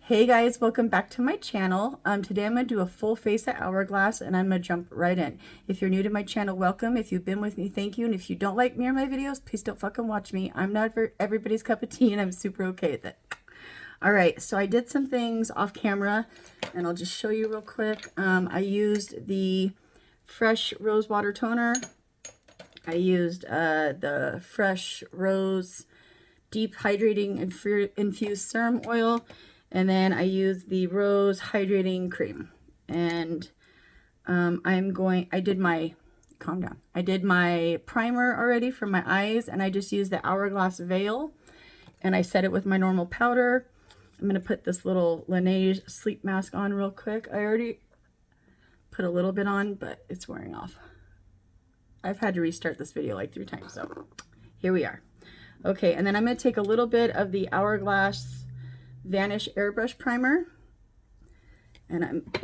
Hey guys, welcome back to my channel. Today I'm going to do a full face at Hourglass and I'm going to jump right in. If you're new to my channel, welcome. If you've been with me, thank you. And if you don't like me or my videos, please don't fucking watch me. I'm not everybody's cup of tea and I'm super okay with it. Alright, so I did some things off camera and I'll just show you real quick. I used the Fresh Rose Water Toner. I used the Fresh Rose Deep Hydrating Infused Serum Oil. And then I use the Rose Hydrating Cream. And I did my, calm down. I did my primer already for my eyes, and I just used the Hourglass Veil. And I set it with my normal powder. I'm going to put this little Laneige sleep mask on real quick. I already put a little bit on, but it's wearing off. I've had to restart this video like 3 times, so here we are. Okay, and then I'm going to take a little bit of the Hourglass Vanish Airbrush Primer, and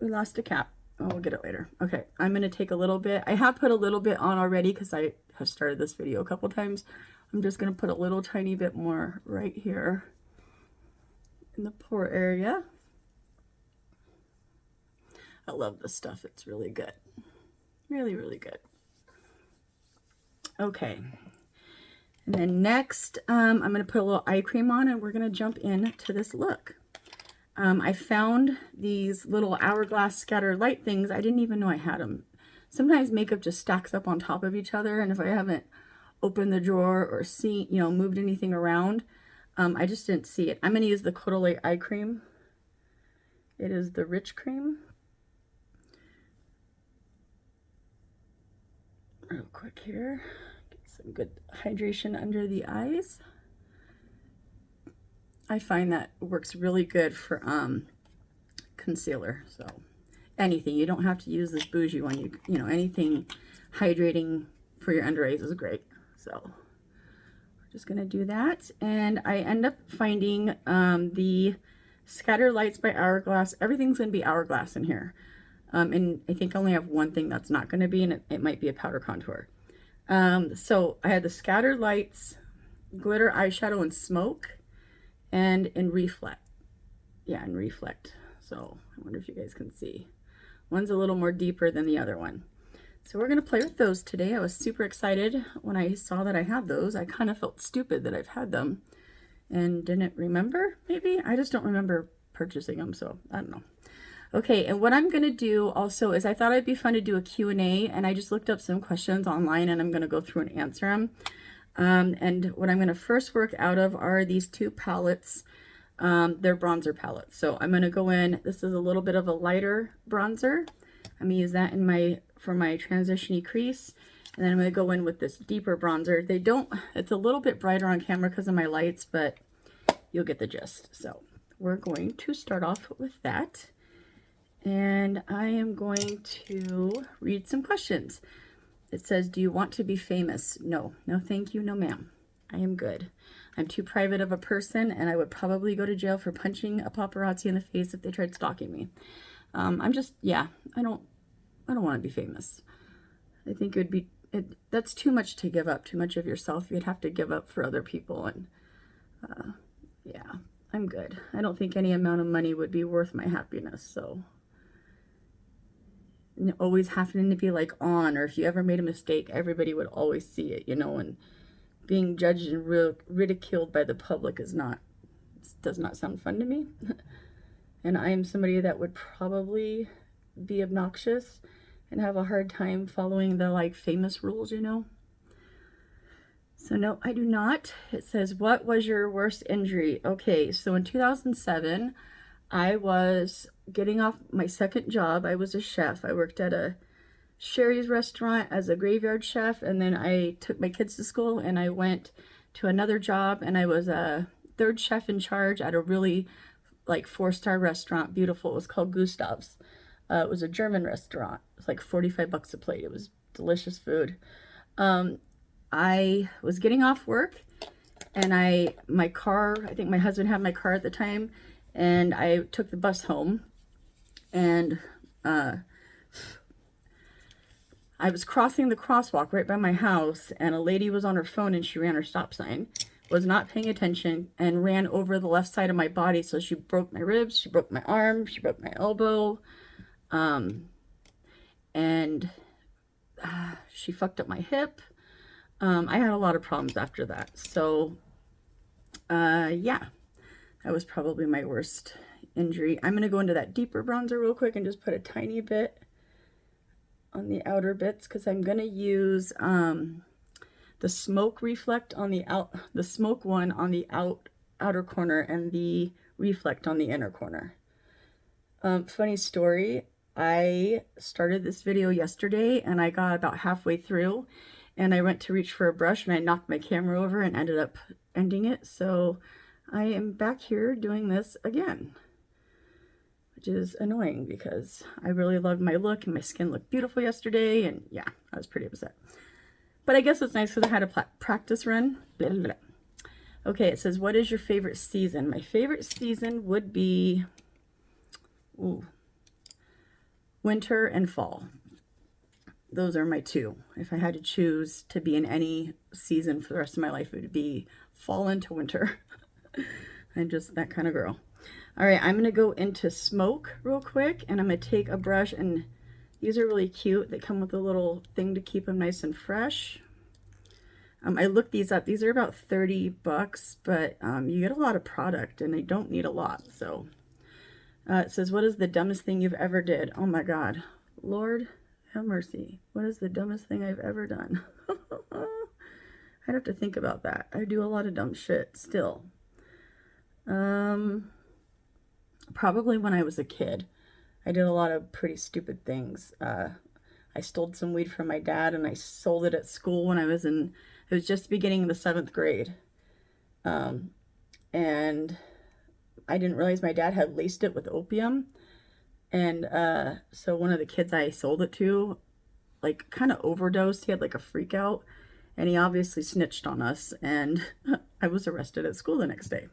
we lost a cap. Oh, we'll get it later. Okay, I'm going to take a little bit. I have put a little bit on already because I have started this video a couple times. I'm just going to put a little tiny bit more right here in the pore area. I love this stuff. It's really good. Really, really good. Okay. And then next, I'm going to put a little eye cream on and we're going to jump into this look. I found these little Hourglass scatter light things. I didn't even know I had them. Sometimes makeup just stacks up on top of each other, and if I haven't opened the drawer or seen, moved anything around, I just didn't see it. I'm going to use the Caudalie eye cream. It is the Rich Cream. Real quick here. Some good hydration under the eyes. I find that works really good for concealer. So anything, you don't have to use this bougie one. You know, anything hydrating for your under eyes is great. So we're just gonna do that, and I end up finding the Scatter Lights by Hourglass. Everything's gonna be Hourglass in here, and I think I only have one thing that's not gonna be, and it might be a powder contour. So I had the Scatter Lights Glitter Eyeshadow in Smoke and in Reflect. Yeah, in Reflect. So I wonder if you guys can see. One's a little more deeper than the other one. So we're going to play with those today. I was super excited when I saw that I had those. I kind of felt stupid that I've had them and didn't remember, maybe. I just don't remember purchasing them, so I don't know. Okay, and what I'm going to do also is I thought it'd be fun to do a Q&A, and I just looked up some questions online, and I'm going to go through and answer them. And what I'm going to first work out of are these 2 palettes. They're bronzer palettes. So I'm going to go in, this is a little bit of a lighter bronzer. I'm going to use that for my transition-y crease. And then I'm going to go in with this deeper bronzer. It's a little bit brighter on camera because of my lights, but you'll get the gist. So we're going to start off with that. And I am going to read some questions. It says, do you want to be famous? No. No, thank you. No, ma'am. I am good. I'm too private of a person, and I would probably go to jail for punching a paparazzi in the face if they tried stalking me. I don't want to be famous. I think that's too much to give up, too much of yourself. You'd have to give up for other people, and yeah, I'm good. I don't think any amount of money would be worth my happiness, so... always having to be like on, or if you ever made a mistake, everybody would always see it, and being judged and ridiculed by the public does not sound fun to me. And I am somebody that would probably be obnoxious and have a hard time following the famous rules, So no, I do not. It says, what was your worst injury? Okay, so in 2007, I was getting off my second job. I was a chef. I worked at a Sherry's restaurant as a graveyard chef, and then I took my kids to school and I went to another job, and I was a 3rd chef in charge at a really 4-star restaurant. Beautiful. It was called Gustav's. It was a German restaurant. It was like 45 bucks a plate. It was delicious food. I was getting off work, and my car, I think my husband had my car at the time, and I took the bus home, and I was crossing the crosswalk right by my house, and a lady was on her phone and she ran her stop sign, was not paying attention and ran over the left side of my body. So she broke my ribs, she broke my arm, she broke my elbow, and she fucked up my hip. I had a lot of problems after that. So, yeah, that was probably my worst injury. I'm going to go into that deeper bronzer real quick and just put a tiny bit on the outer bits, because I'm going to use the smoke reflect on the smoke one on the outer corner and the reflect on the inner corner. Funny story, I started this video yesterday and I got about halfway through and I went to reach for a brush and I knocked my camera over and ended up ending it. So I am back here doing this again, which is annoying because I really loved my look and my skin looked beautiful yesterday, and yeah, I was pretty upset. But I guess it's nice because I had a practice run. Blah, blah, blah. Okay, it says, what is your favorite season? My favorite season would be winter and fall. Those are my two. If I had to choose to be in any season for the rest of my life, it would be fall into winter. I'm just that kind of girl. All right, I'm going to go into smoke real quick, and I'm going to take a brush, and these are really cute. They come with a little thing to keep them nice and fresh. I looked these up. These are about 30 bucks, but you get a lot of product, and they don't need a lot. So it says, what is the dumbest thing you've ever did? Oh my God, Lord have mercy. What is the dumbest thing I've ever done? I'd have to think about that. I do a lot of dumb shit still. Probably when I was a kid. I did a lot of pretty stupid things. I stole some weed from my dad and I sold it at school when I was it was just beginning the 7th grade. And I didn't realize my dad had laced it with opium. And so one of the kids I sold it to, like, kind of overdosed. He had like a freak out and he obviously snitched on us, and I was arrested at school the next day.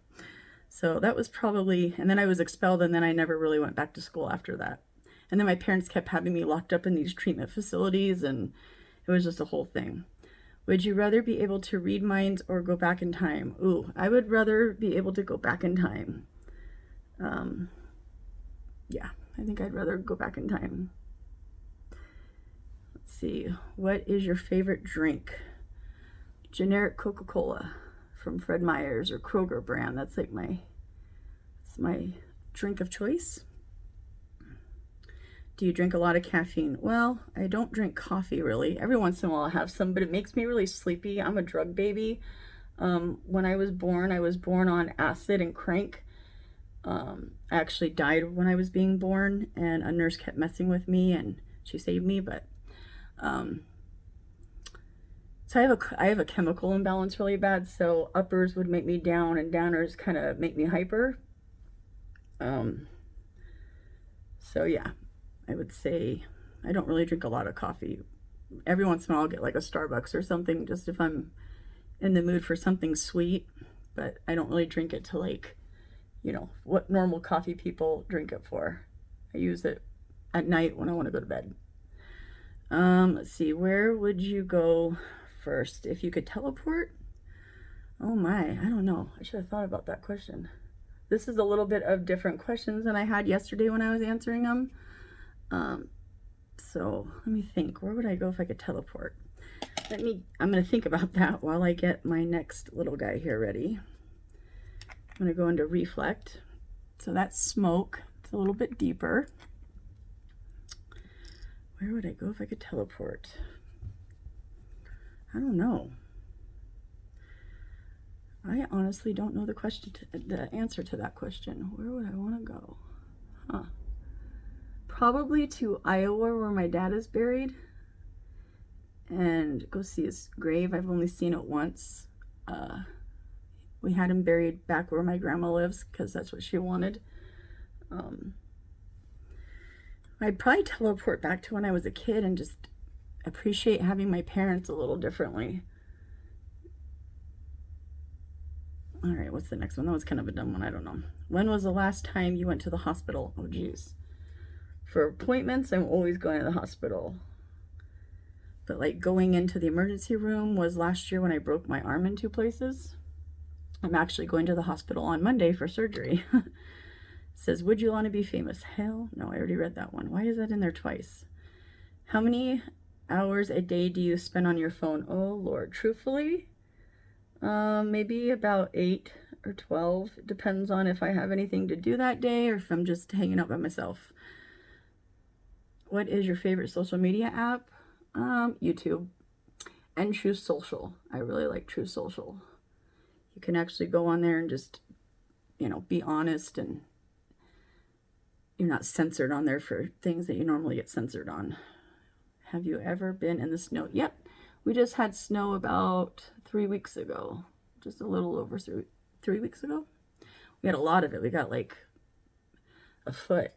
So that was probably, and then I was expelled, and then I never really went back to school after that. And then my parents kept having me locked up in these treatment facilities, and it was just a whole thing. Would you rather be able to read minds or go back in time? Ooh, I would rather be able to go back in time. Yeah, I think I'd rather go back in time. Let's see. What is your favorite drink? Generic Coca-Cola from Fred Meyer's or Kroger brand. That's like my drink of choice. Do you drink a lot of caffeine? Well, I don't drink coffee really. Every once in a while I have some, but it makes me really sleepy. I'm a drug baby. When I was born on acid and crank. I actually died when I was being born, and a nurse kept messing with me and she saved me, but so I have a chemical imbalance really bad, so uppers would make me down and downers kind of make me hyper. So yeah, I would say I don't really drink a lot of coffee. Every once in a while I'll get like a Starbucks or something, just if I'm in the mood for something sweet, but I don't really drink it to, like, you know, what normal coffee people drink it for. I use it at night when I want to go to bed. Let's see, where would you go first if you could teleport? Oh my, I don't know. I should have thought about that question. This is a little bit of different questions than I had yesterday when I was answering them. So let me think. Where would I go if I could teleport? I'm going to think about that while I get my next little guy here ready. I'm going to go into reflect. So that's smoke. It's a little bit deeper. Where would I go if I could teleport? I don't know. I honestly don't know the answer to that question. Where would I want to go? Huh. Probably to Iowa, where my dad is buried, and go see his grave. I've only seen it once. We had him buried back where my grandma lives because that's what she wanted. I'd probably teleport back to when I was a kid and just appreciate having my parents a little differently. All right, what's the next one? That was kind of a dumb one. I don't know. When was the last time you went to the hospital? Oh, geez. For appointments, I'm always going to the hospital. But like going into the emergency room was last year when I broke my arm in 2 places. I'm actually going to the hospital on Monday for surgery. Says, would you want to be famous? Hell no, I already read that one. Why is that in there twice? How many hours a day do you spend on your phone? Oh, Lord. Truthfully, maybe about 8 or 12. Depends on if I have anything to do that day or if I'm just hanging out by myself. What is your favorite social media app? YouTube and True Social. I really like True Social. You can actually go on there and just, you know, be honest, and you're not censored on there for things that you normally get censored on. Have you ever been in the snow? Yep. We just had snow about 3 weeks ago. Just a little over 3 weeks ago. We had a lot of it. We got like a foot.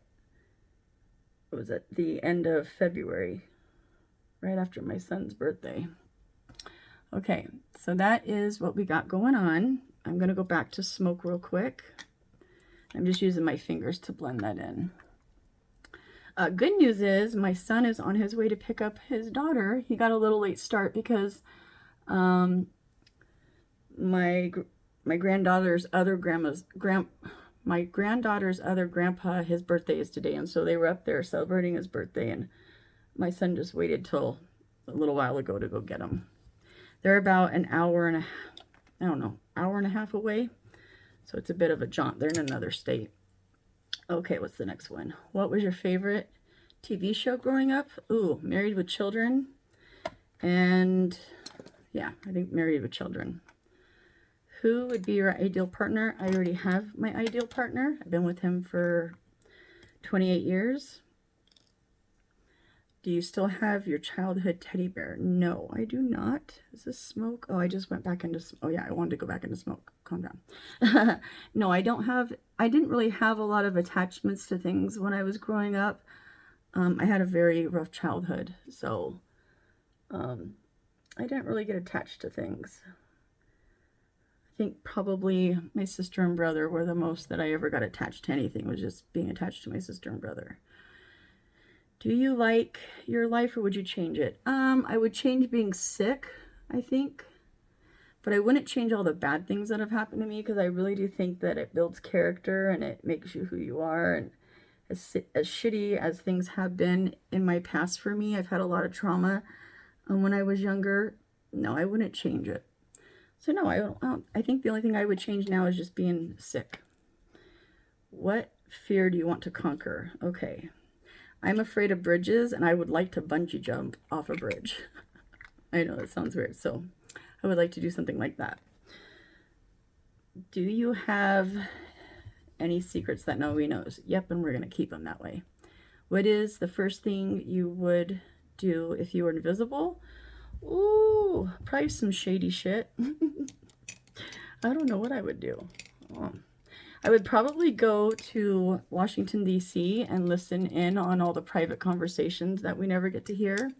It was at the end of February, right after my son's birthday. Okay, so that is what we got going on. I'm going to go back to smoke real quick. I'm just using my fingers to blend that in. Good news is my son is on his way to pick up his daughter. He got a little late start because my granddaughter's other grandpa, his birthday is today, and so they were up there celebrating his birthday, and my son just waited till a little while ago to go get him. They're about an hour and a half away. So it's a bit of a jaunt. They're in another state. Okay, what's the next one? What was your favorite TV show growing up? Ooh, Married with Children. And yeah, I think Married with Children. Who would be your ideal partner? I already have my ideal partner. I've been with him for 28 years. Do you still have your childhood teddy bear? No, I do not. Is this smoke? Oh, I just went back into smoke. Oh yeah, I wanted to go back into smoke. Calm down. No, I didn't really have a lot of attachments to things when I was growing up. I had a very rough childhood, so I didn't really get attached to things. I think probably my sister and brother were the most that I ever got attached to anything, was just being attached to my sister and brother. Do you like your life, or would you change it? I would change being sick, I think. But I wouldn't change all the bad things that have happened to me, because I really do think that it builds character and it makes you who you are. And as shitty as things have been in my past for me, I've had a lot of trauma when I was younger. No, I wouldn't change it. So no, I think the only thing I would change now is just being sick. What fear do you want to conquer? Okay. I'm afraid of bridges, and I would like to bungee jump off a bridge. I know that sounds weird, so I would like to do something like that. Do you have any secrets that nobody knows? Yep, and we're going to keep them that way. What is the first thing you would do if you were invisible? Ooh, probably some shady shit. I don't know what I would do. Oh. I would probably go to Washington, D.C. and listen in on all the private conversations that we never get to hear.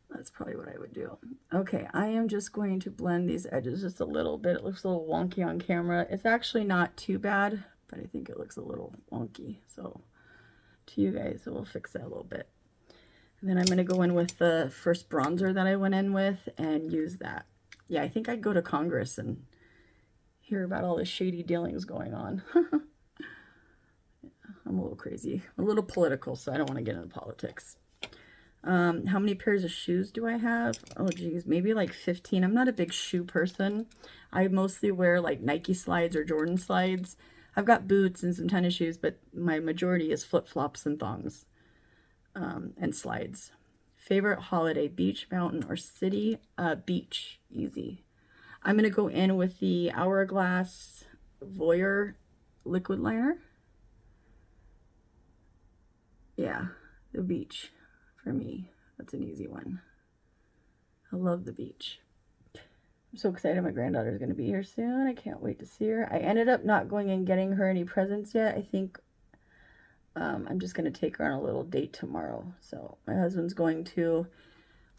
That's probably what I would do. Okay, I am just going to blend these edges just a little bit. It looks a little wonky on camera. It's actually not too bad, but I think it looks a little wonky. So to you guys, we'll fix that a little bit. And then I'm going to go in with the first bronzer that I went in with and use that. Yeah, I think I'd go to Congress and hear about all the shady dealings going on. I'm a little crazy, a little political, so I don't want to get into politics. How many pairs of shoes do I have? Oh geez, maybe like 15. I'm not a big shoe person. I mostly wear like Nike slides or Jordan slides. I've got boots and some tennis shoes, but my majority is flip-flops and thongs and slides. Favorite holiday: beach, mountain, or city? Beach, easy. I'm going to go in with the Hourglass Voyeur liquid liner. Yeah, the beach for me. That's an easy one. I love the beach. I'm so excited my granddaughter's going to be here soon. I can't wait to see her. I ended up not going and getting her any presents yet. I think I'm just going to take her on a little date tomorrow. So my husband's going to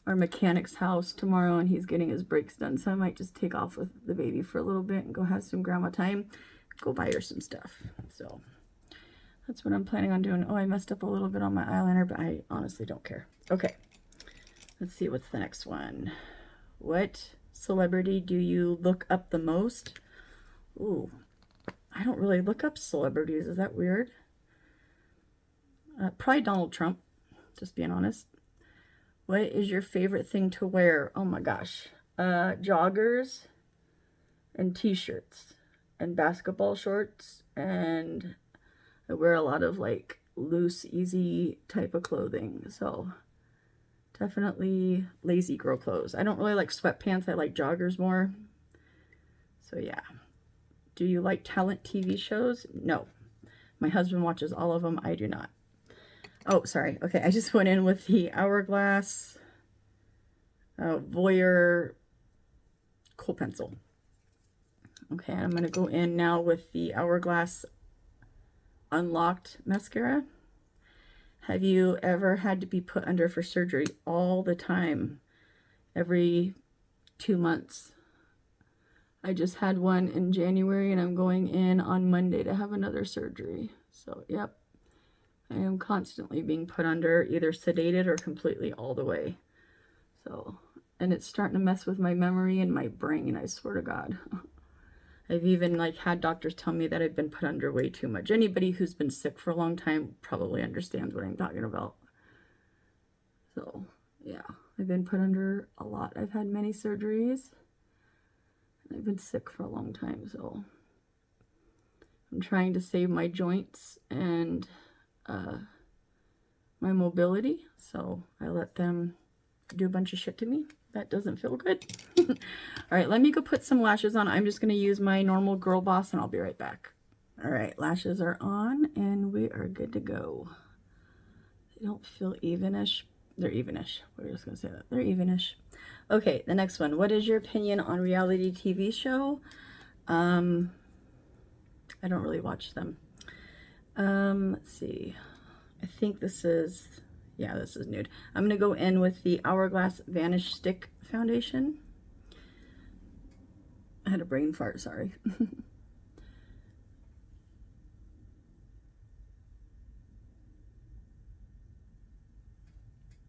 our mechanic's house tomorrow, and he's getting his brakes done, so I might just take off with the baby for a little bit and go have some grandma time, go buy her some stuff. So that's what I'm planning on doing. Oh, I messed up a little bit on my eyeliner, but I honestly don't care. Okay, let's see what's the next one. What celebrity do you look up the most? Ooh, I don't really look up celebrities. Is that weird? Probably Donald Trump, just being honest. What is your favorite thing to wear? Oh my gosh. Joggers and t-shirts and basketball shorts, and I wear a lot of like loose, easy type of clothing. So definitely lazy girl clothes. I don't really like sweatpants. I like joggers more. So yeah. Do you like talent TV shows? No. My husband watches all of them. I do not. Oh, sorry. Okay, I just went in with the Hourglass Voyeur Kohl Pencil. Okay, I'm going to go in now with the Hourglass Unlocked Mascara. Have you ever had to be put under for surgery? All the time. Every 2 months. I just had one in January, and I'm going in on Monday to have another surgery. So, yep. I am constantly being put under, either sedated or completely all the way. So, and it's starting to mess with my memory and my brain, I swear to God. I've even like had doctors tell me that I've been put under way too much. Anybody who's been sick for a long time probably understands what I'm talking about. So, yeah, I've been put under a lot. I've had many surgeries. I've been sick for a long time, so I'm trying to save my joints and my mobility, so I let them do a bunch of shit to me. That doesn't feel good. All right, let me go put some lashes on. I'm just going to use my normal Girl Boss, and I'll be right back. All right, lashes are on, and we are good to go. They don't feel evenish. They're evenish. We're just going to say that. They're evenish. Okay, the next one. What is your opinion on reality TV show? I don't really watch them. Let's see. I think this is, yeah, this is nude. I'm going to go in with the Hourglass Vanish Stick Foundation. I had a brain fart, sorry.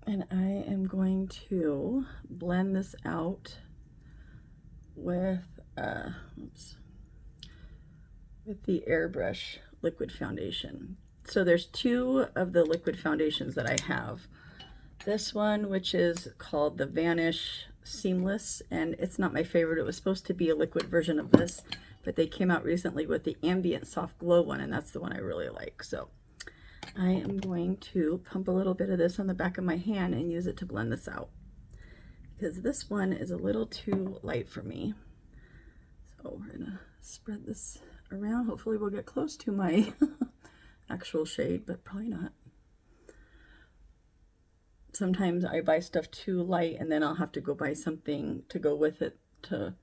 And I am going to blend this out with, with the Airbrush liquid foundation. So there's two of the liquid foundations that I have. This one, which is called the Vanish Seamless, and it's not my favorite. It was supposed to be a liquid version of this, but they came out recently with the Ambient Soft Glow one, and that's the one I really like. So I am going to pump a little bit of this on the back of my hand and use it to blend this out, because this one is a little too light for me. So we're gonna spread this around. Hopefully we'll get close to my actual shade, but probably not. Sometimes I buy stuff too light, and then I'll have to go buy something to go with it to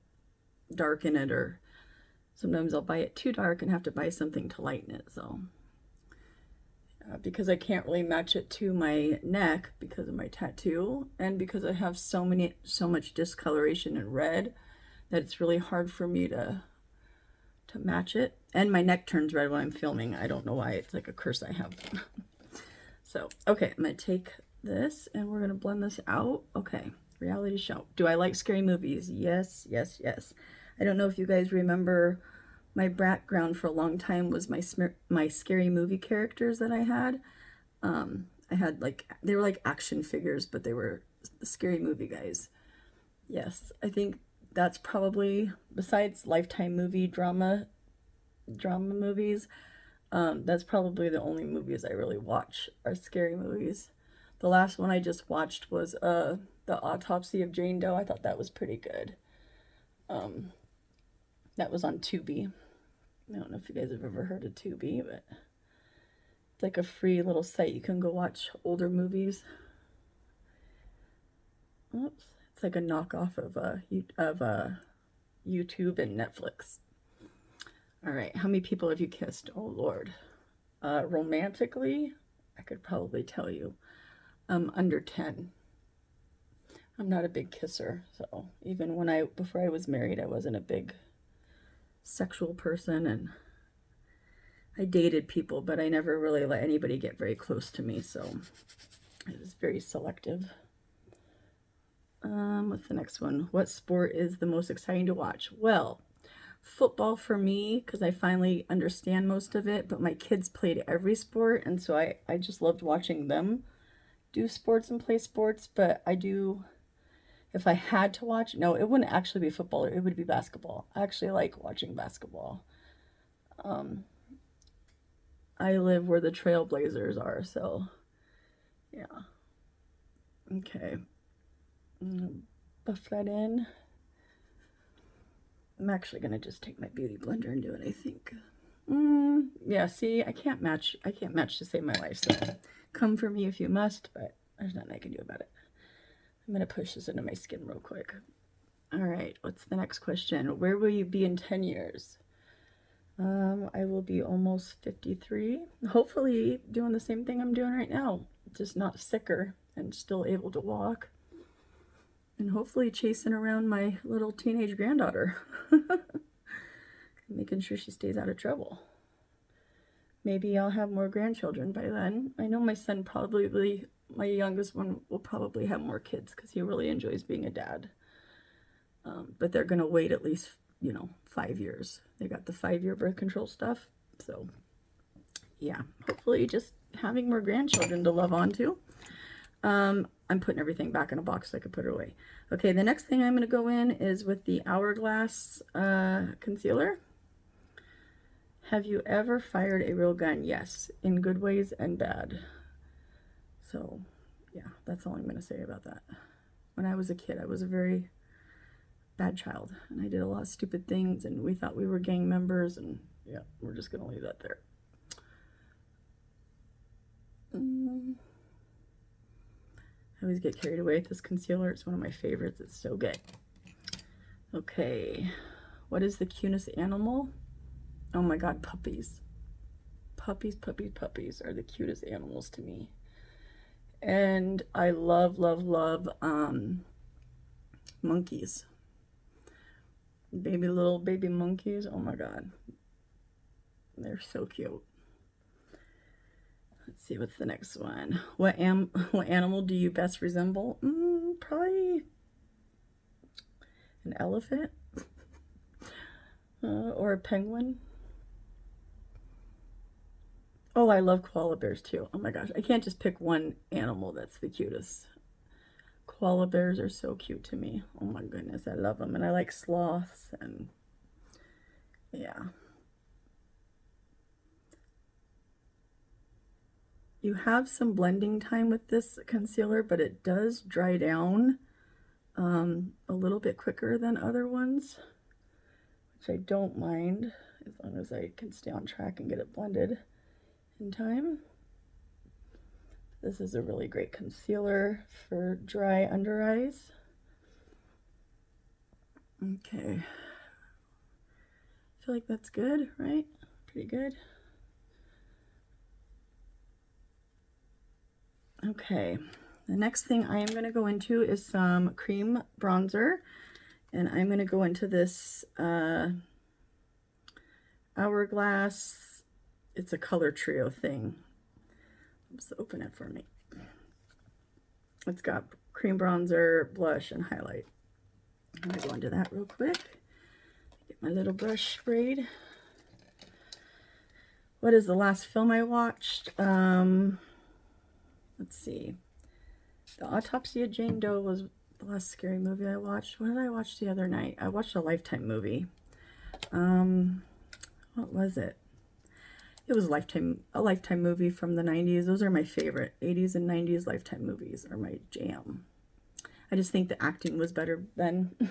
darken it, or sometimes I'll buy it too dark and have to buy something to lighten it. So because I can't really match it to my neck because of my tattoo, and because I have so much discoloration in red, that it's really hard for me to match it. And my neck turns red when I'm filming. I don't know why. It's like a curse I have. So, okay, I'm going to take this and we're going to blend this out. Okay, reality show. Do I like scary movies? Yes, yes, yes. I don't know if you guys remember, my background for a long time was my scary movie characters that I had. I had like, they were like action figures, but they were scary movie guys. Yes, I think that's probably, besides Lifetime movie drama movies, that's probably the only movies I really watch are scary movies. The last one I just watched was The Autopsy of Jane Doe. I thought that was pretty good. That was on Tubi. I don't know if you guys have ever heard of Tubi, but it's like a free little site you can go watch older movies. Oops. It's like a knockoff of YouTube and Netflix. All right, how many people have you kissed? Oh Lord. Romantically, I could probably tell you, under 10. I'm not a big kisser, so even before I was married, I wasn't a big sexual person, and I dated people, but I never really let anybody get very close to me, so I was very selective. What's the next one? What sport is the most exciting to watch? Well, football for me because I finally understand most of it, but my kids played every sport, and so I just loved watching them do sports and play sports. But I do, if I had to watch, no, it wouldn't actually be football, it would be basketball. I actually like watching basketball. I live where the Trailblazers are, so yeah. Okay. Buff that in. I'm actually gonna just take my beauty blender and do it, I think. Yeah, see, I can't match to save my life, so come for me if you must, but there's nothing I can do about it. I'm gonna push this into my skin real quick. All right, what's the next question? Where will you be in 10 years? I will be almost 53. Hopefully doing the same thing I'm doing right now, just not sicker and still able to walk. And hopefully chasing around my little teenage granddaughter. Making sure she stays out of trouble. Maybe I'll have more grandchildren by then. I know my son probably, my youngest one will probably have more kids because he really enjoys being a dad. But they're going to wait at least, 5 years. They got the 5-year birth control stuff. So, yeah, hopefully just having more grandchildren to love on to. I'm putting everything back in a box so I can put it away. Okay, the next thing I'm going to go in is with the Hourglass concealer. Have you ever fired a real gun? Yes, in good ways and bad. So, yeah, that's all I'm going to say about that. When I was a kid, I was a very bad child, and I did a lot of stupid things, and we thought we were gang members, and yeah, we're just going to leave that there. I always get carried away with this concealer. It's one of my favorites. It's so good. Okay, what is the cutest animal? Oh my god, puppies. Puppies are the cutest animals to me. And I love monkeys. Little baby monkeys. Oh my god. They're so cute. Let's see, what's the next one? What animal do you best resemble? Probably an elephant. Or a penguin. Oh, I love koala bears too. Oh my gosh, I can't just pick one animal that's the cutest. Koala bears are so cute to me. Oh my goodness, I love them. And I like sloths, and yeah. You have some blending time with this concealer, but it does dry down a little bit quicker than other ones, which I don't mind as long as I can stay on track and get it blended in time. This is a really great concealer for dry under eyes. Okay. I feel like that's good, right? Pretty good. Okay, the next thing I am going to go into is some cream bronzer, and I'm going to go into this Hourglass. It's a color trio thing. Let's open it for me. It's got cream bronzer, blush, and highlight. I'm going to go into that real quick. Get my little brush sprayed. What is the last film I watched? Let's see. The Autopsy of Jane Doe was the last scary movie I watched. What did I watch the other night? I watched a Lifetime movie. What was it? It was a Lifetime movie from the 90s. Those are my favorite. 80s and 90s Lifetime movies are my jam. I just think the acting was better then.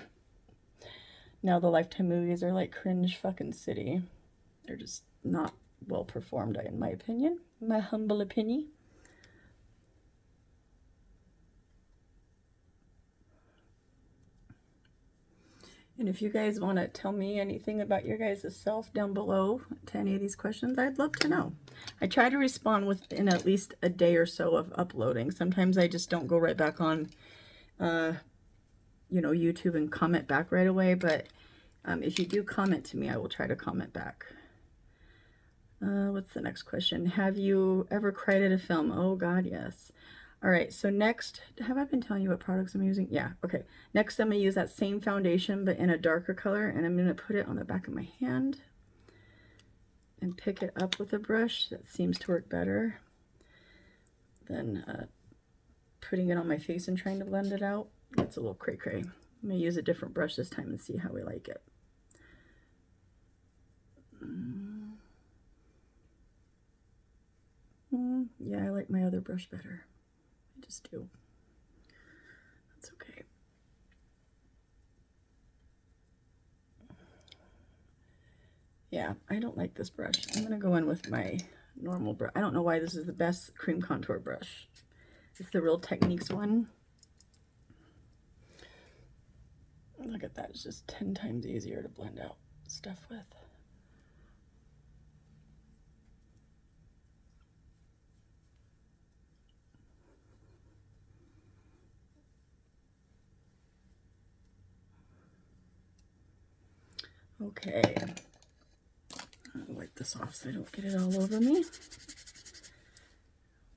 Now the Lifetime movies are like cringe fucking city. They're just not well performed, in my opinion. My humble opinion. And if you guys want to tell me anything about your guys' self down below to any of these questions, I'd love to know. I try to respond within at least a day or so of uploading. Sometimes I just don't go right back on, YouTube and comment back right away. But if you do comment to me, I will try to comment back. What's the next question? Have you ever cried at a film? Oh, God, yes. All right, so next, have I been telling you what products I'm using? Yeah, okay. Next, I'm gonna use that same foundation, but in a darker color, and I'm gonna put it on the back of my hand and pick it up with a brush. That seems to work better than putting it on my face and trying to blend it out. It's a little cray-cray. I'm gonna use a different brush this time and see how we like it. Yeah, I like my other brush better. I just do. That's okay. Yeah, I don't like this brush. I'm gonna go in with my normal brush. I don't know why this is the best cream contour brush. It's the Real Techniques one. Look at that, it's just 10 times easier to blend out stuff with. Okay, I'll wipe this off so I don't get it all over me.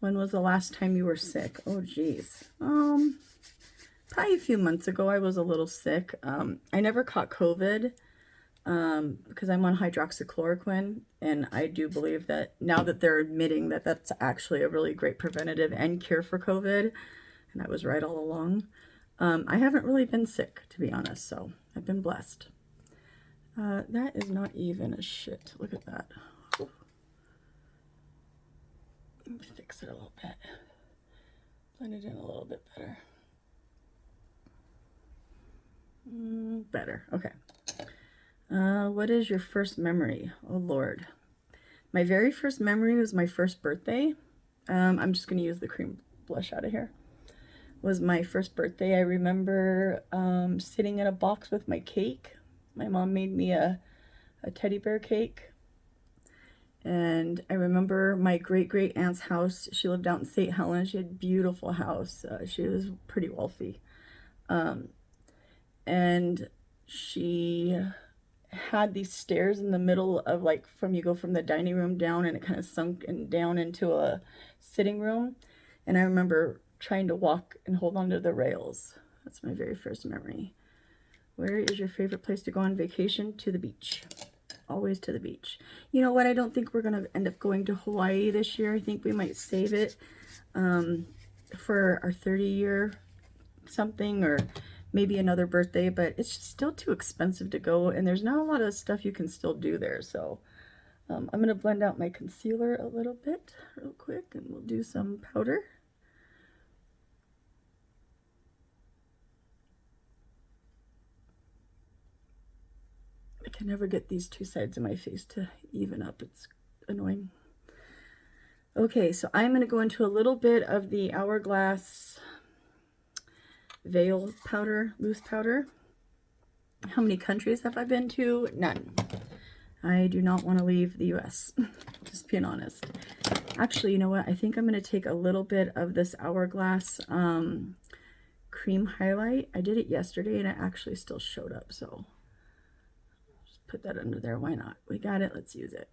When was the last time you were sick? Oh geez, probably a few months ago I was a little sick. I never caught COVID because I'm on hydroxychloroquine, and I do believe that now that they're admitting that that's actually a really great preventative and cure for COVID, and I was right all along. I haven't really been sick, to be honest, so I've been blessed. That is not even a shit. Look at that. Let me fix it a little bit. Blend it in a little bit better. Better. Okay. What is your first memory? Oh, Lord. My very first memory was my first birthday. I'm just going to use the cream blush out of here. Was my first birthday. I remember sitting in a box with my cake. My mom made me a teddy bear cake. And I remember my great aunt's house. She lived out in St. Helens. She had a beautiful house. She was pretty wealthy. And she had these stairs in the middle of, like, you go from the dining room down, and it kind of sunk down into a sitting room. And I remember trying to walk and hold on to the rails. That's my very first memory. Where is your favorite place to go on vacation? To the beach. Always to the beach. You know what? I don't think we're going to end up going to Hawaii this year. I think we might save it for our 30-year something, or maybe another birthday, but it's just still too expensive to go, and there's not a lot of stuff you can still do there. So I'm going to blend out my concealer a little bit real quick, and we'll do some powder. I can never get these two sides of my face to even up. It's annoying. Okay, so I'm going to go into a little bit of the Hourglass Veil powder, loose powder. How many countries have I been to? None. I do not want to leave the US, just being honest. Actually, you know what? I think I'm going to take a little bit of this Hourglass cream highlight. I did it yesterday and it actually still showed up, so just put that under there. Why not? We got it. Let's use it.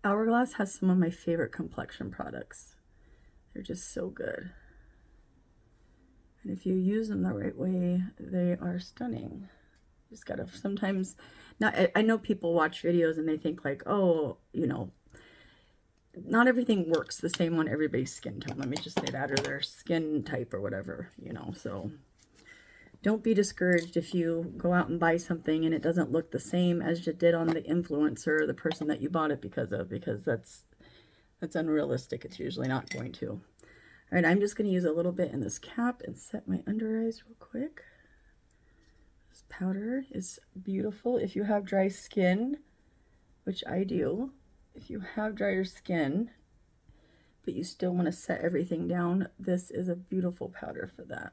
Hourglass has some of my favorite complexion products. They're just so good. And if you use them the right way, they are stunning. You just gotta sometimes, not, I know people watch videos and they think like, oh, you know, not everything works the same on everybody's skin tone. Let me just say that, or their skin type or whatever, you know. So don't be discouraged if you go out and buy something and it doesn't look the same as you did on the influencer or the person that you bought it because of, because that's unrealistic. It's usually not going to. All right, I'm just going to use a little bit in this cap and set my under eyes real quick. This powder is beautiful. If you have dry skin, which I do, if you have drier skin, but you still want to set everything down, this is a beautiful powder for that.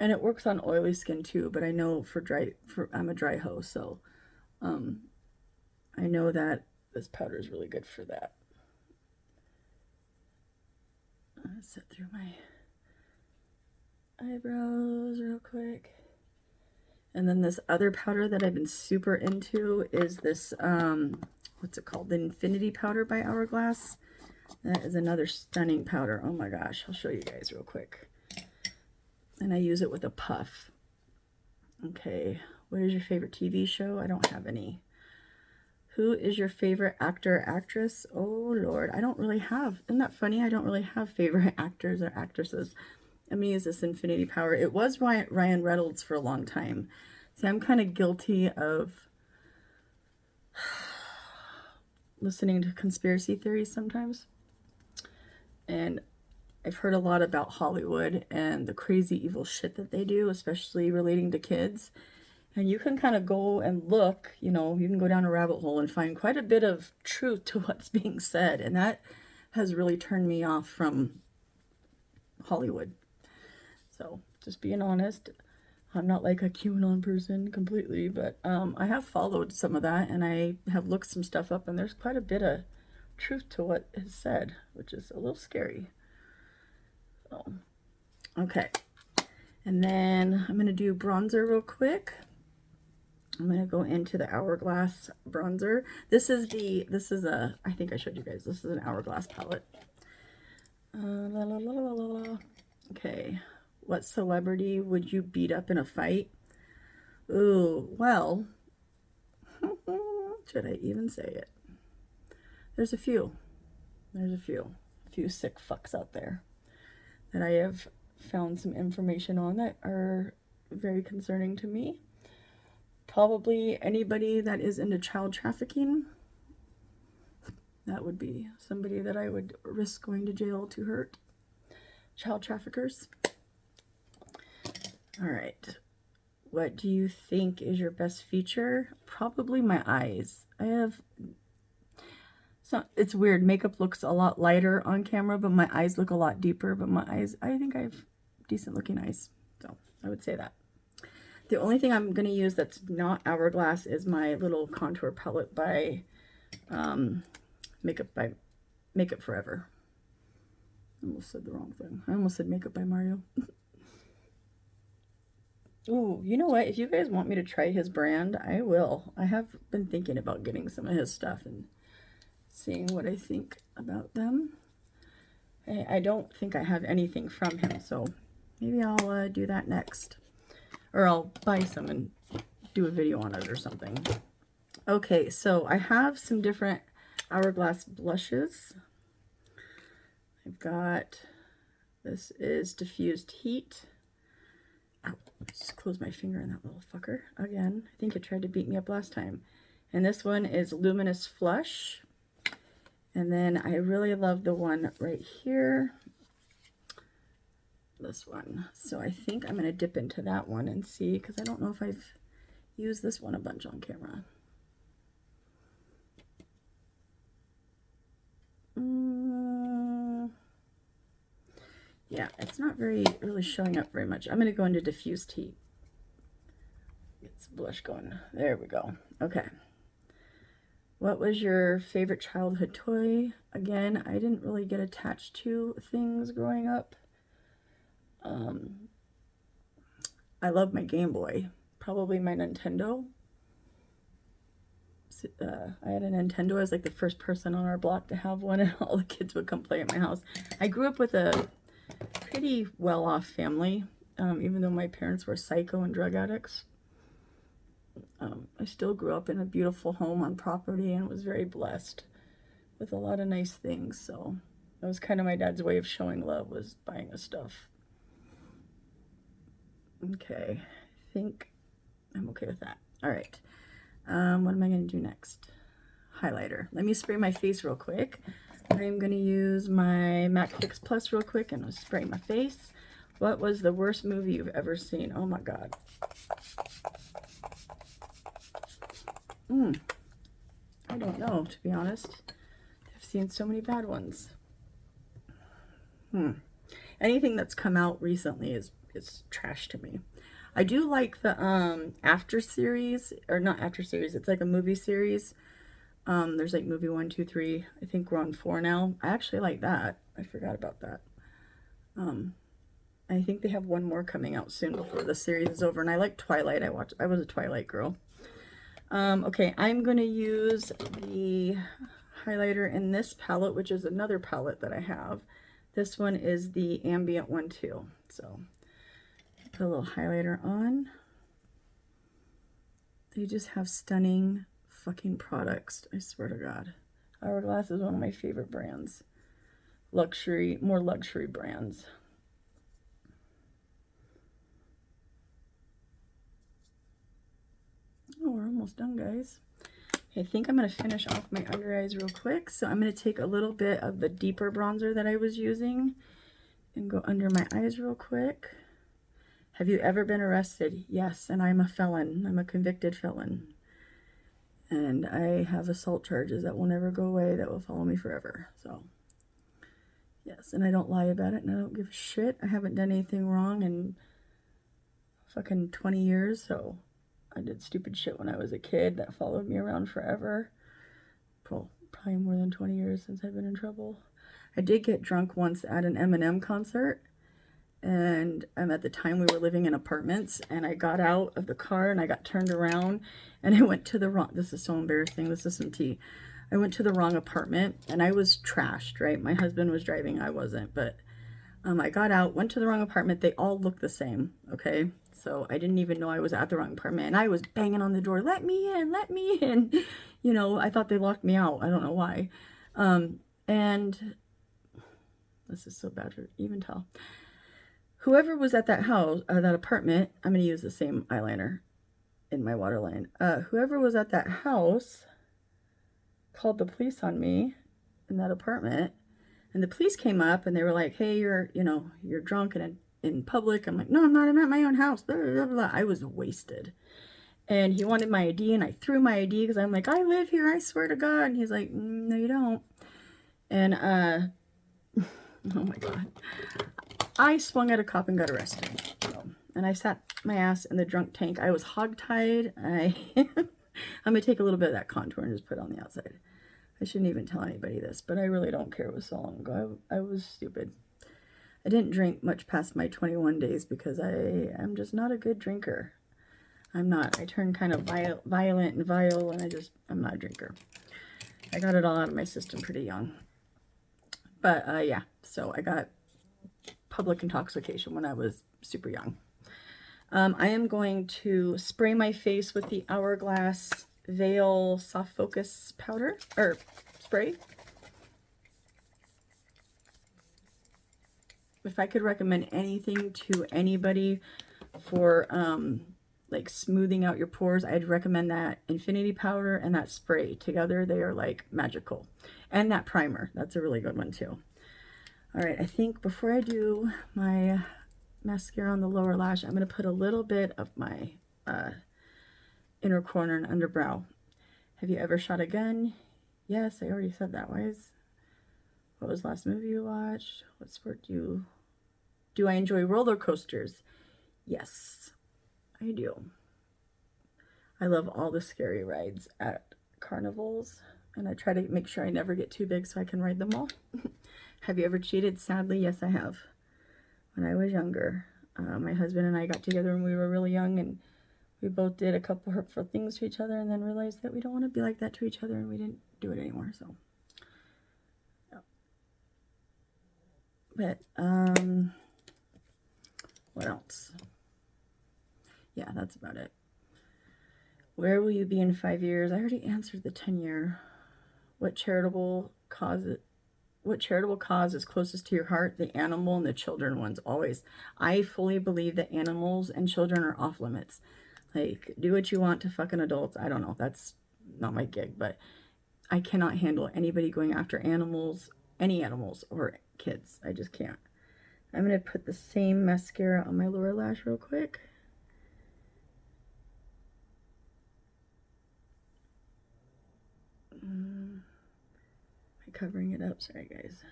And it works on oily skin too, but I know I'm a dry hoe, so I know that this powder is really good for that. I'll set through my eyebrows real quick. And then this other powder that I've been super into is this, what's it called? The Infinity Powder by Hourglass. That is another stunning powder. Oh my gosh, I'll show you guys real quick. And I use it with a puff. Okay, what is your favorite TV show? I don't have any. Who is your favorite actor or actress? Oh Lord, I don't really have. Isn't that funny? I don't really have favorite actors or actresses. I'm gonna use this Infinity Power. It was Ryan Reynolds for a long time. See, I'm kind of guilty of listening to conspiracy theories sometimes. And I've heard a lot about Hollywood and the crazy evil shit that they do, especially relating to kids. And you can kind of go and look, you know, you can go down a rabbit hole and find quite a bit of truth to what's being said. And that has really turned me off from Hollywood. So just being honest, I'm not like a QAnon person completely, but I have followed some of that and I have looked some stuff up and there's quite a bit of truth to what is said, which is a little scary. So, okay. And then I'm going to do bronzer real quick. I'm going to go into the Hourglass bronzer. This is a, I think I showed you guys, this is an Hourglass palette. Okay. What celebrity would you beat up in a fight? Ooh, well, should I even say it? There's a few. There's a few sick fucks out there that I have found some information on that are very concerning to me. Probably anybody that is into child trafficking. That would be somebody that I would risk going to jail to hurt. Child traffickers. All right. What do you think is your best feature? Probably my eyes. I have... So it's weird. Makeup looks a lot lighter on camera, but my eyes look a lot deeper. But my eyes, I think I have decent looking eyes. So I would say that. The only thing I'm going to use that's not Hourglass is my little contour palette by Makeup Forever. I almost said the wrong thing. I almost said Makeup by Mario. Ooh, you know what? If you guys want me to try his brand, I will. I have been thinking about getting some of his stuff and seeing what I think about them. I don't think I have anything from him, so maybe I'll do that next. Or I'll buy some and do a video on it or something. Okay, so I have some different Hourglass blushes. I've got, this is Diffused Heat. Ow, just close my finger on that little fucker. Again, I think it tried to beat me up last time. And this one is Luminous Flush. And then I really love the one right here. This one. So I think I'm going to dip into that one and see, because I don't know if I've used this one a bunch on camera. Yeah, it's not really showing up very much. I'm going to go into Diffused Heat. Get some blush going. There we go. Okay. What was your favorite childhood toy? Again, I didn't really get attached to things growing up. I love my Game Boy. Probably my Nintendo. I had a Nintendo. I was like the first person on our block to have one, and all the kids would come play at my house. I grew up with a pretty well-off family, even though my parents were psycho and drug addicts. I still grew up in a beautiful home on property and was very blessed with a lot of nice things. So that was kind of my dad's way of showing love, was buying us stuff. Okay, I think I'm okay with that. All right, what am I going to do next? Highlighter. Let me spray my face real quick. I'm going to use my MAC Fix Plus real quick and I'll spray my face. What was the worst movie you've ever seen? Oh my God. I don't know, to be honest. I've seen so many bad ones. Anything that's come out recently is trash to me. I do like the After series, or not After series, it's like a movie series. There's like movie 1, 2, 3. I think we're on 4 now. I actually like that. I forgot about that. I think they have one more coming out soon before the series is over. And I like Twilight. I was a Twilight girl. Okay, I'm going to use the highlighter in this palette, which is another palette that I have. This one is the ambient one too. So put a little highlighter on. They just have stunning fucking products, I swear to God. Hourglass is one of my favorite brands. Luxury, more luxury brands. Oh, we're almost done, guys. Okay, I think I'm going to finish off my under eyes real quick. So I'm going to take a little bit of the deeper bronzer that I was using and go under my eyes real quick. Have you ever been arrested? Yes, and I'm a felon. I'm a convicted felon. And I have assault charges that will never go away, that will follow me forever. So, yes, and I don't lie about it, and I don't give a shit. I haven't done anything wrong in fucking 20 years, so I did stupid shit when I was a kid that followed me around forever. Probably more than 20 years since I've been in trouble. I did get drunk once at an Eminem concert, and at the time we were living in apartments, and I got out of the car and I got turned around and I went to the wrong, this is so embarrassing, this is some tea. I went to the wrong apartment and I was trashed, right? My husband was driving, I wasn't, but I got out, went to the wrong apartment. They all looked the same, okay? So I didn't even know I was at the wrong apartment, and I was banging on the door, let me in, let me in. You know, I thought they locked me out. I don't know why. And this is so bad to even tell. Whoever was at that house, that apartment, I'm going to use the same eyeliner in my waterline. Whoever was at that house called the police on me in that apartment. And the police came up and they were like, hey, you're drunk and in public. I'm like, no, I'm not. I'm at my own house. Blah, blah, blah. I was wasted. And he wanted my ID and I threw my ID because I'm like, I live here. I swear to God. And he's like, no, you don't. And, oh my God. I swung at a cop and got arrested. So, and I sat my ass in the drunk tank. I was hogtied. I'm going to take a little bit of that contour and just put it on the outside. I shouldn't even tell anybody this, but I really don't care. It was so long ago. I was stupid. I didn't drink much past my 21 days because I am just not a good drinker. I'm not. I turn kind of violent and vile, and I'm not a drinker. I got it all out of my system pretty young. But, yeah, so I got public intoxication when I was super young. I am going to spray my face with the Hourglass Veil Soft Focus powder, or spray. If I could recommend anything to anybody for like smoothing out your pores, I'd recommend that infinity powder and that spray. Together they are like magical. And that primer, that's a really good one too. All right, I think before I do my mascara on the lower lash, I'm going to put a little bit of my inner corner and underbrow. Have you ever shot a gun? Yes, I already said that. What was the last movie you watched? What sport do I enjoy roller coasters? Yes, I do. I love all the scary rides at carnivals, and I try to make sure I never get too big so I can ride them all. Have you ever cheated? Sadly, yes, I have. When I was younger, my husband and I got together when we were really young, and we both did a couple hurtful things to each other and then realized that we don't want to be like that to each other, and we didn't do it anymore, so. But, what else? Yeah, that's about it. Where will you be in 5 years? I already answered the 10-year. What charitable cause is closest to your heart? The animal and the children ones, always. I fully believe that animals and children are off limits. Like, do what you want to fucking adults. I don't know. That's not my gig, but I cannot handle anybody going after animals, any animals or kids. I just can't. I'm going to put the same mascara on my lower lash real quick. Am I covering it up? Sorry, guys.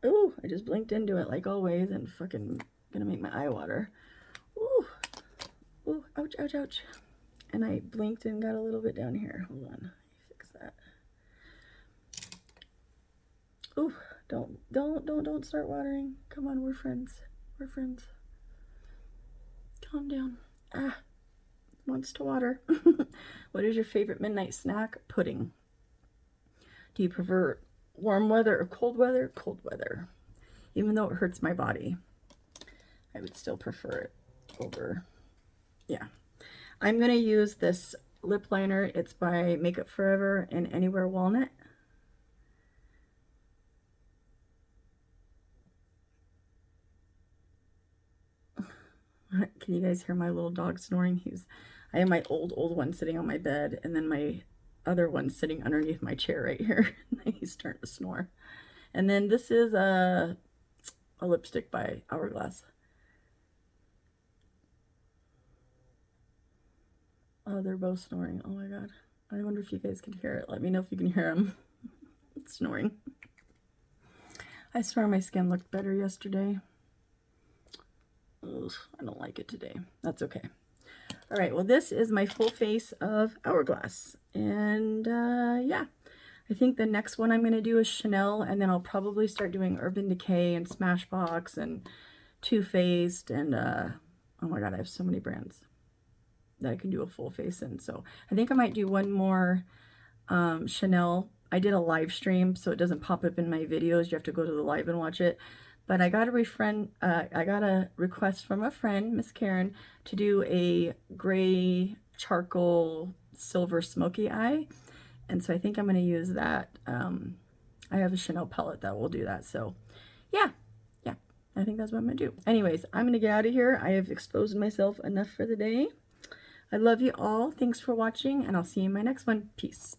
Ooh, I just blinked into it like always and fucking gonna make my eye water. Ooh, ooh, ouch, ouch, ouch. And I blinked and got a little bit down here. Hold on, fix that. Ooh, don't start watering. Come on, we're friends. We're friends. Calm down. Ah, wants to water. What is your favorite midnight snack? Pudding. Do you prefer warm weather or cold weather? Cold weather. Even though it hurts my body, I would still prefer it over, yeah. I'm going to use this lip liner. It's by Makeup Forever in Anywhere Walnut. Can you guys hear my little dog snoring? I have my old one sitting on my bed, and then my other one sitting underneath my chair right here. He's starting to snore. And then this is a lipstick by Hourglass. Oh, they're both snoring. Oh my god. I wonder if you guys can hear it. Let me know if you can hear them snoring. I swear my skin looked better yesterday. Ugh, I don't like it today. That's okay. All right, well, this is my full face of Hourglass. And yeah, I think the next one I'm going to do is Chanel, and then I'll probably start doing Urban Decay and Smashbox and Too Faced. And oh my god, I have so many brands that I can do a full face in. So I think I might do one more Chanel. I did a live stream, so it doesn't pop up in my videos. You have to go to the live and watch it. But I got a request from a friend, Miss Karen, to do a gray charcoal silver smoky eye. And so I think I'm going to use that. I have a Chanel palette that will do that. So yeah, I think that's what I'm going to do. Anyways, I'm going to get out of here. I have exposed myself enough for the day. I love you all. Thanks for watching, and I'll see you in my next one. Peace.